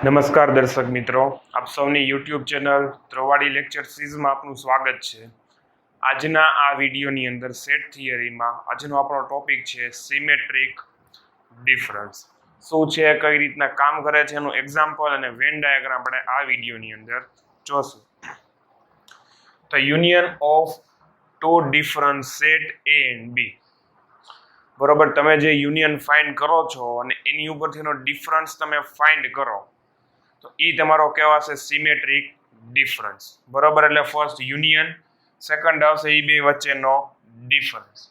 નમસ્કાર દર્શક મિત્રો, આપ સૌની યુટ્યુબ ચેનલ ત્રવાડી લેક્ચર સિરીઝમાં આપનું સ્વાગત છે. આજના આ વિડીયોની અંદર સેટ થિયરીમાં આજનો આપણો ટોપિક છે સિમેટ્રિક ડિફરન્સ. શું છે, કઈ રીતના કામ કરે છે એનું એક્ઝામ્પલ અને વેન ડાયાગ્રામ આપણે આ વિડીયોની અંદર જોશું. તો union of two different set A and B. બરોબર, તમે જે યુનિયન ફાઇન્ડ કરો છો અને એની ઉપરથીનો ડિફરન્સ તમે ફાઇન્ડ કરો તો એ તમારો કહેવાશે સિમેટ્રિક ડિફરન્સ. બરોબર, એટલે ફર્સ્ટ યુનિયન, સેકન્ડ આવશે એ બે વચ્ચેનો ડિફરન્સ.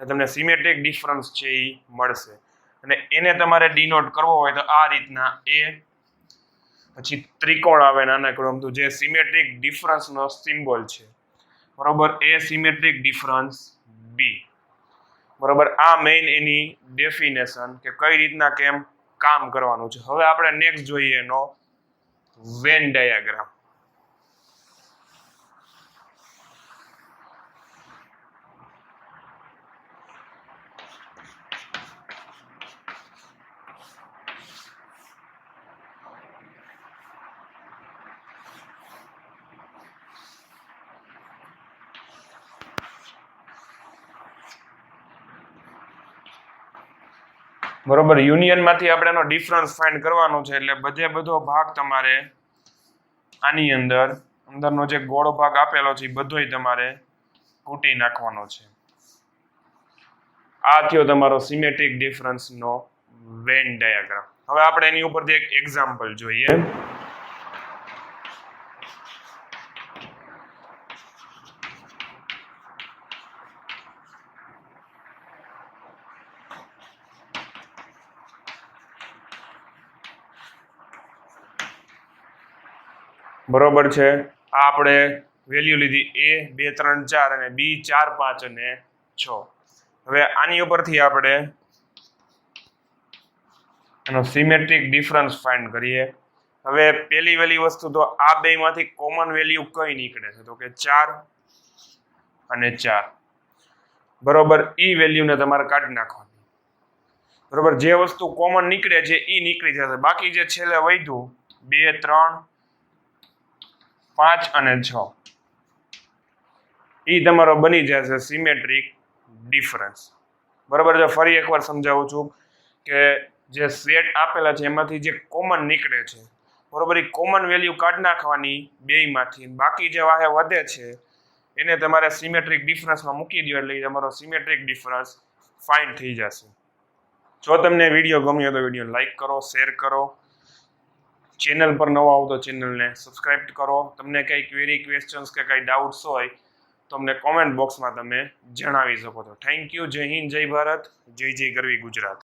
તમને સિમેટ્રિક ડિફરન્સ છે એ મળશે અને એને તમારે ડિનોટ કરવો હોય તો આ રીતના એ, પછી ત્રિકોણ આવે નાનકડું અમથું જે સિમેટ્રિક ડિફરન્સનો સિમ્બોલ છે. બરોબર, એ સિમેટ્રિક ડિફરન્સ બી. બરોબર, આ મેઇન એની ડેફિનેશન કે કઈ રીતના કેમ કામ કરવાનું છે. હવે આપણે નેક્સ્ટ જોઈએ એનો વેન ડાયાગ્રામ. બરોબર, યુનિયનમાંથી આપણે એનો ડિફરન્સ ફાઇન્ડ કરવાનો છે એટલે બધો ભાગ તમારે આની અંદરનો જે ગોળ ભાગ આપેલો છે એ બધોય તમારે કૂટી નાખવાનો છે. આ થયો તમારો સિમેટ્રિક ડિફરન્સનો વેન ડાયાગ્રામ. હવે આપણે એની ઉપરથી એક એક્ઝામ્પલ જોઈએ. બરોબર છે, આ આપણે વેલ્યુ લીધી A 2 3 4 અને B 4 5 અને 6. હવે આની ઉપરથી આપણે એનો સિમેટ્રિક ડિફરન્સ ફાઇન્ડ કરીએ. હવે પહેલી વસ્તુ તો આ બેમાંથી કોમન વેલ્યુ કઈ નીકળે છે તો કે 4 અને 4. બરોબર, ઈ વેલ્યુને તમારે કાઢી નાખવાની. બરોબર, જે વસ્તુ કોમન નીકળે છે ઈ નીકળી જશે, બાકી જે છેલ્લે વધ્યું 2 3 5 અને 6 ઈ તમારો બની જશે સિમેટ્રિક ડિફરન્સ. બરોબર, જો ફરી એકવાર સમજાવું છું કે જે સેટ આપેલા છે એમાંથી જે કોમન નીકળે છે, બરોબર, એ કોમન વેલ્યુ કાઢી નાખવાની બેયમાંથી, બાકી જે વાહે વધે છે એને તમારે સિમેટ્રિક ડિફરન્સમાં મૂકી દો એટલે તમારો સિમેટ્રિક ડિફરન્સ ફાઇન્ડ થઈ જશે. જો તમને વિડીયો ગમ્યો તો વિડીયો લાઈક કરો, શેર કરો. ચેનલ પર નવા આવો તો ચેનલને સબસ્ક્રાઇબ કરો. તમને કંઈ ક્વેરી, ક્વેશ્ચન્સ કે કંઈ ડાઉટ્સ હોય તો અમને કોમેન્ટ બોક્સમાં તમે જણાવી શકો છો. Thank you. જય હિન્દ, જય ભારત, જય જય ગરવી ગુજરાત.